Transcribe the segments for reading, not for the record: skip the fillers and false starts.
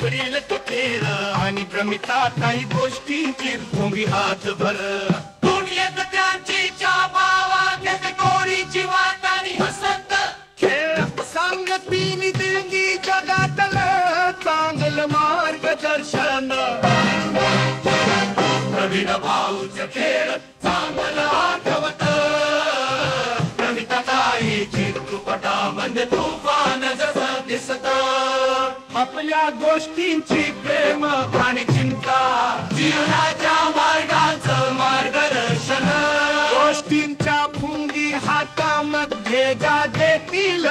उघडील तुटेल आणि भ्रमिता काही गोष्टींची भोंगी हात भर दुनियेत त्यांची चाबावा त्यात गोडीची वाट आणि हसत खेळ सांगतीनी देंगी जगातलं चांगलं मार्गदर्शन प्रवीण भाऊच खेळ चांगलं आठवत प्रमिताताई चित्रपटामध्ये तुफान जसं दिसत आपल्या गोष्टींची प्रेम आणि चिंता जीवनाच्या मार्गाचं मार्गदर्शन गोष्टींच्या भुंगी हातामध्ये देतील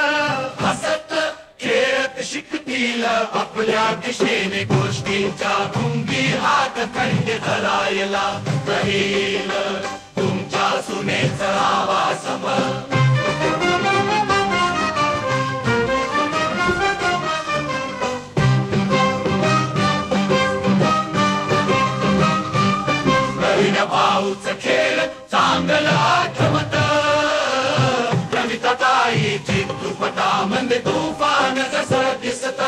हसत खेळत शिकतील आपल्या दिशेने गोष्टींच्या भुंगी हात खंड धरायला करील तुमच्या सुनेचा आवाज भाऊच खेळ चांगलं आठवत प्रमिताताई चित्रपटामध्ये तुफान जसं दिसत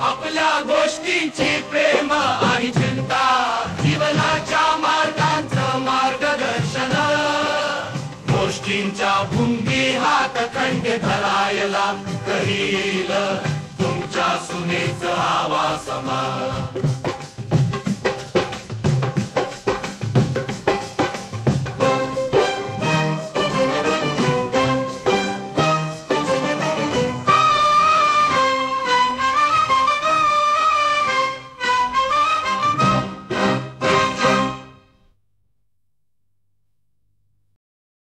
आपल्या गोष्टींची प्रेम आणि चिंता जीवनाच्या मार्गांचं मार्गदर्शन गोष्टींच्या भुंगी हात खंड धरायला करील तुमच्या सुनेचा आवाज